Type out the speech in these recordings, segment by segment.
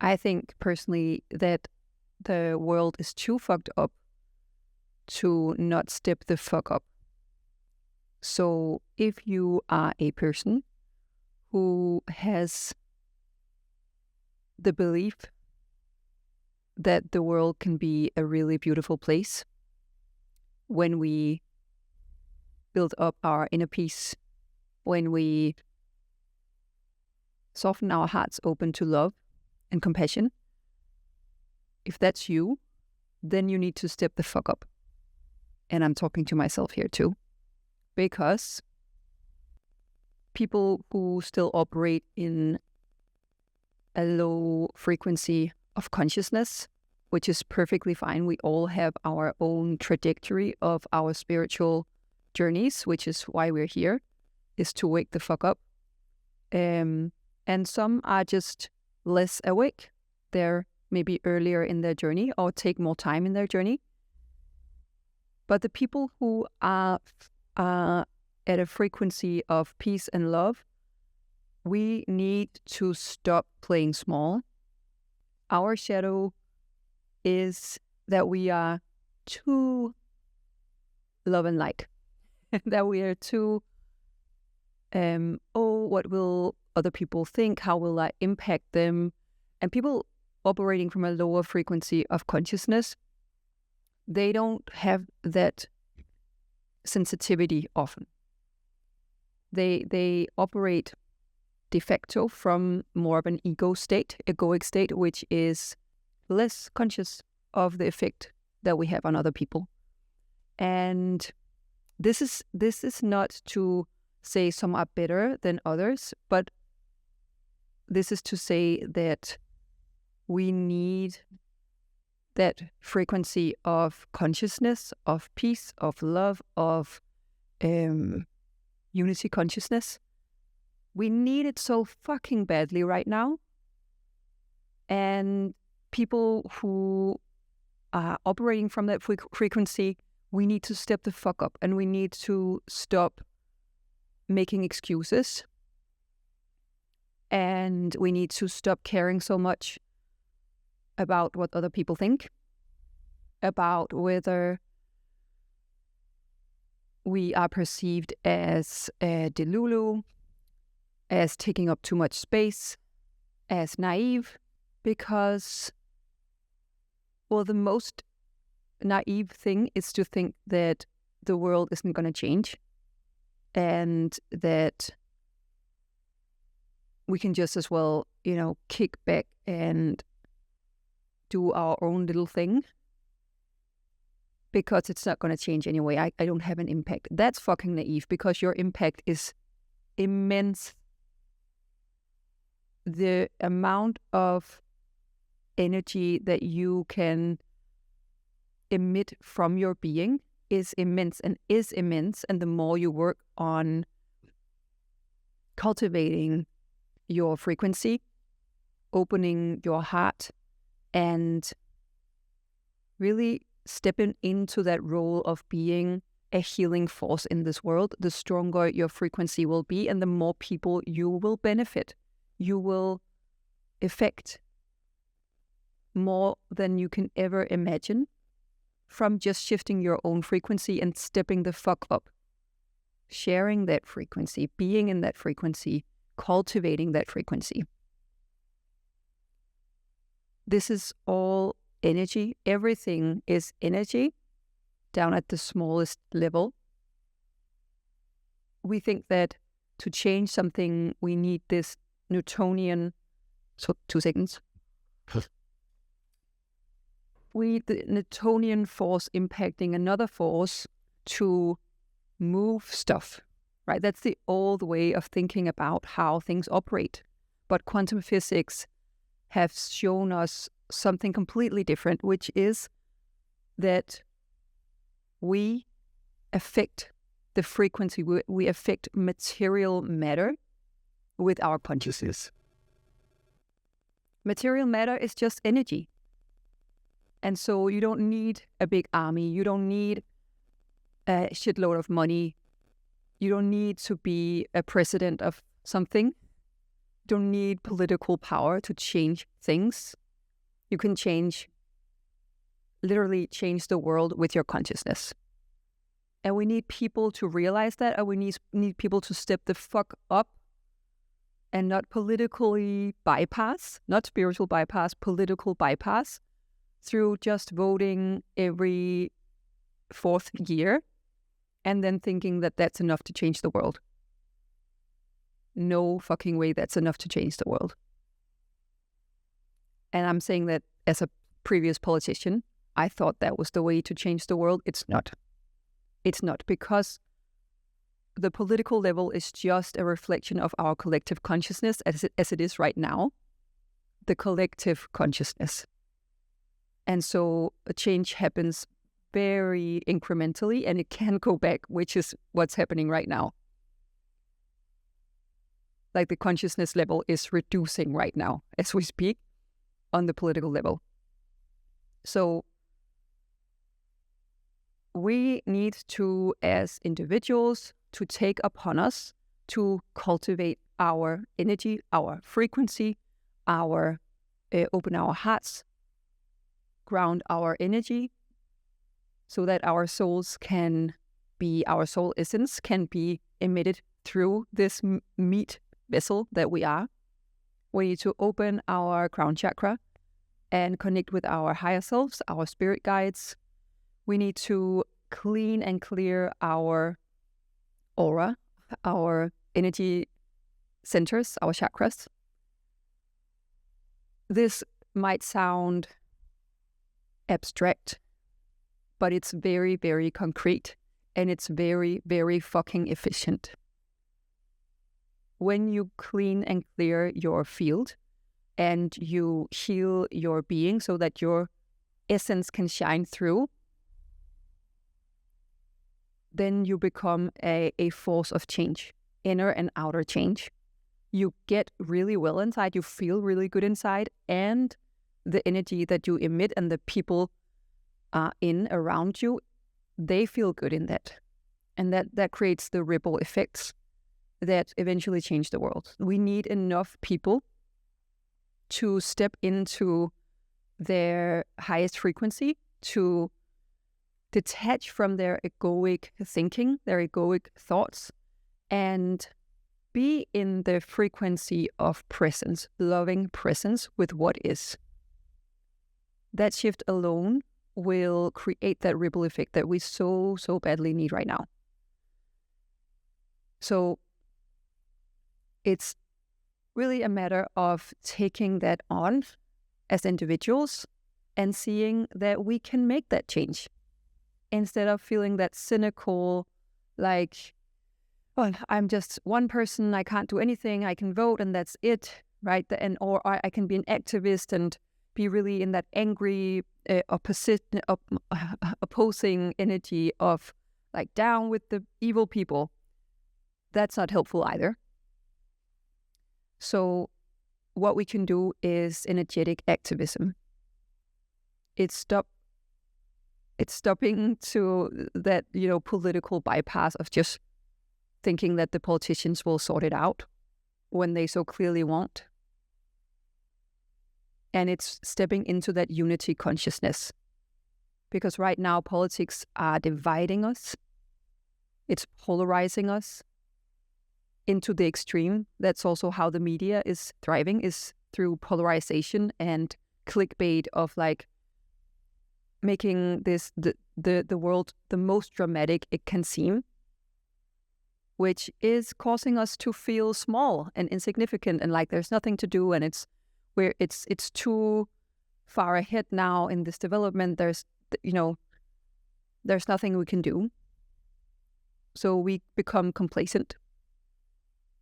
I think personally that the world is too fucked up to not step the fuck up. So if you are a person who has the belief that the world can be a really beautiful place when we build up our inner peace, when we soften our hearts open to love and compassion, if that's you, then you need to step the fuck up. And I'm talking to myself here too, because people who still operate in a low frequency of consciousness, which is perfectly fine. We all have our own trajectory of our spiritual journeys, which is why we're here, is to wake the fuck up. And some are just less awake. They're maybe earlier in their journey or take more time in their journey. But the people who are at a frequency of peace and love, we need to stop playing small. Our shadow is that we are too love and light, that we are too, what will other people think? How will I impact them? And people operating from a lower frequency of consciousness, they don't have that sensitivity often. They operate de facto from more of an egoic state, which is less conscious of the effect that we have on other people. And this is not to say some are better than others, but this is to say that we need that frequency of consciousness, of peace, of love, of unity consciousness. We need it so fucking badly right now. And people who are operating from that frequency, we need to step the fuck up, and we need to stop making excuses. And we need to stop caring so much about what other people think, about whether we are perceived as delulu, as taking up too much space, as naive, because, well, the most naive thing is to think that the world isn't going to change and that we can just as well, kick back and do our own little thing because it's not going to change anyway. I don't have an impact. That's fucking naive, because your impact is immense. The amount of energy that you can emit from your being is immense. And the more you work on cultivating your frequency, opening your heart, and really stepping into that role of being a healing force in this world, the stronger your frequency will be and the more people you will benefit. You will affect more than you can ever imagine from just shifting your own frequency and stepping the fuck up. Sharing that frequency, being in that frequency, cultivating that frequency. This is all energy. Everything is energy down at the smallest level. We think that to change something, we need this Newtonian, 2 seconds. We need the Newtonian force impacting another force to move stuff, right? That's the old way of thinking about how things operate. But quantum physics have shown us something completely different, which is that we affect the frequency, we affect material matter with our consciousness. Material matter is just energy. And so you don't need a big army, you don't need a shitload of money, you don't need to be a president of something don't need political power to change things. You can literally change the world with your consciousness. And we need people to realize that, and we need people to step the fuck up and not politically bypass, not spiritual bypass, political bypass through just voting every 4th year and then thinking that that's enough to change the world. No fucking way that's enough to change the world. And I'm saying that as a previous politician, I thought that was the way to change the world. It's not. It's not, because the political level is just a reflection of our collective consciousness as it is right now, the collective consciousness. And so a change happens very incrementally, and it can go back, which is what's happening right now. Like the consciousness level is reducing right now as we speak on the political level. So we need to, as individuals, to take upon us to cultivate our energy, our frequency, open our hearts, ground our energy, so that our soul essence can be emitted through this meat vessel that we are. We need to open our crown chakra and connect with our higher selves, our spirit guides. We need to clean and clear our aura, our energy centers, our chakras. This might sound abstract, but it's very, very concrete, and it's very, very fucking efficient. When you clean and clear your field and you heal your being so that your essence can shine through, then you become a force of change, inner and outer change. You get really well inside, you feel really good inside, and the energy that you emit and the people around you, they feel good in that. And that creates the ripple effects that eventually change the world. We need enough people to step into their highest frequency, to detach from their egoic thinking, their egoic thoughts, and be in the frequency of presence, loving presence with what is. That shift alone will create that ripple effect that we so badly need right now. So it's really a matter of taking that on as individuals and seeing that we can make that change, instead of feeling that cynical, like, well, I'm just one person, I can't do anything, I can vote and that's it, right? Or I can be an activist and be really in that angry, opposing energy of like down with the evil people. That's not helpful either. So what we can do is energetic activism. It's stopping to that, political bypass of just thinking that the politicians will sort it out when they so clearly won't. And it's stepping into that unity consciousness. Because right now politics are dividing us. It's polarizing us into the extreme. That's also how the media is thriving, is through polarization and clickbait of like making this the world the most dramatic it can seem, which is causing us to feel small and insignificant and like there's nothing to do, and it's too far ahead now in this development. There's nothing we can do. So we become complacent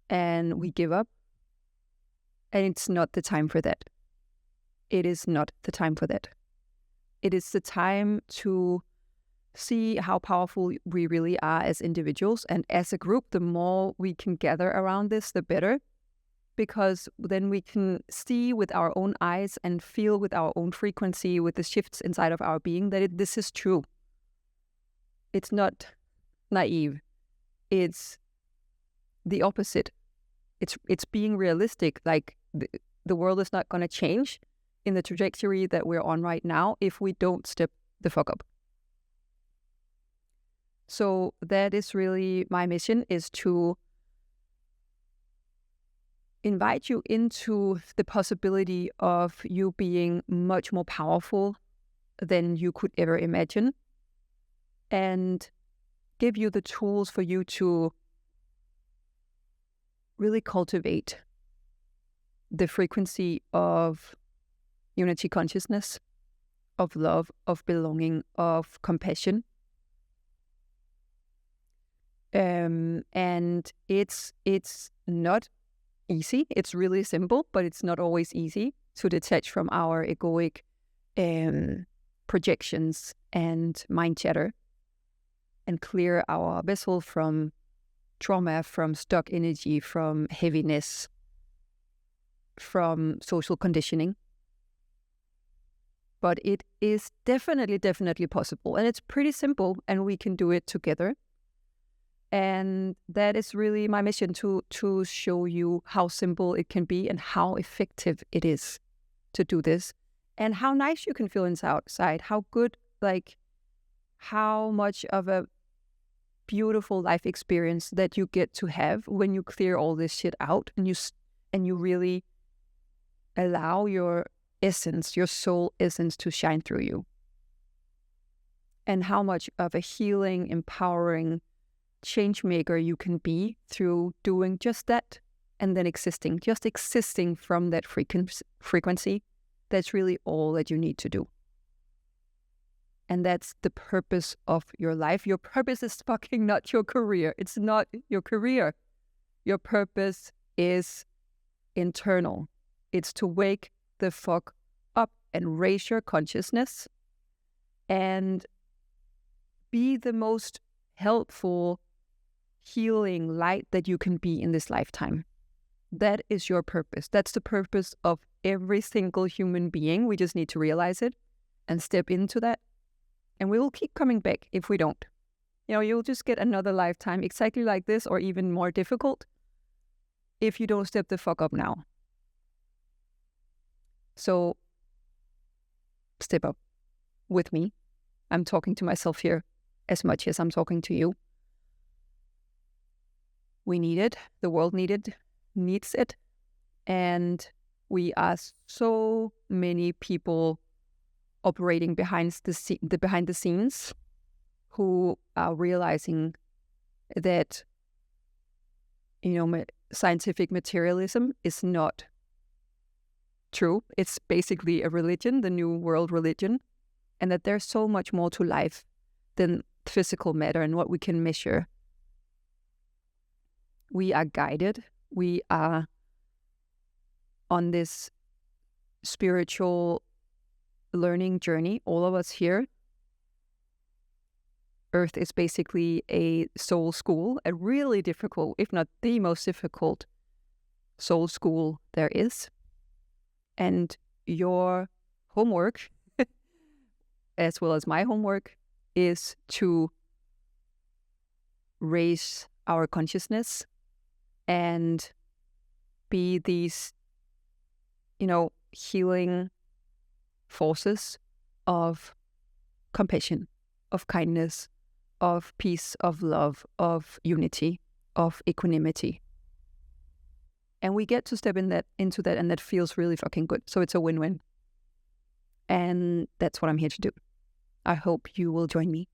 and we give up. And it's not the time for that. It is not the time for that. It is the time to see how powerful we really are as individuals. And as a group, the more we can gather around this, the better. Because then we can see with our own eyes and feel with our own frequency, with the shifts inside of our being, that this is true. It's not naive. It's the opposite. it's being realistic. Like the world is not going to change in the trajectory that we're on right now if we don't step the fuck up. So that is really my mission, is to invite you into the possibility of you being much more powerful than you could ever imagine, and give you the tools for you to really cultivate the frequency of unity consciousness, of love, of belonging, of compassion. And it's not easy. It's really simple, but it's not always easy to detach from our egoic projections and mind chatter, and clear our vessel from trauma, from stuck energy, from heaviness, from social conditioning. But it is definitely possible, and it's pretty simple, and we can do it together. And that is really my mission, to show you how simple it can be and how effective it is to do this, and how nice you can feel inside, how good, like how much of a beautiful life experience that you get to have when you clear all this shit out, and you really allow your essence, your soul essence, to shine through you. And how much of a healing, empowering change maker you can be through doing just that, and then existing from that frequency. That's really all that you need to do. And that's the purpose of your life. Your purpose is fucking not your career. It's not your career. Your purpose is internal. It's to wake the fuck up and raise your consciousness and be the most helpful, healing light that you can be in this lifetime. That is your purpose. That's the purpose of every single human being. We just need to realize it and step into that. And we will keep coming back if we don't. You'll just get another lifetime exactly like this, or even more difficult, if you don't step the fuck up now. So step up with me. I'm talking to myself here as much as I'm talking to you. We need it. The world needs it. And we are so many people operating behind the scenes who are realizing that, scientific materialism is not true. It's basically a religion, the new world religion, and that there's so much more to life than physical matter and what we can measure. We are guided. We are on this spiritual learning journey, all of us here. Earth is basically a soul school, a really difficult, if not the most difficult soul school there is. And your homework, as well as my homework, is to raise our consciousness and be these, healing forces of compassion, of kindness, of peace, of love, of unity, of equanimity. And we get to step into that, and that feels really fucking good. So it's a win-win. And that's what I'm here to do. I hope you will join me.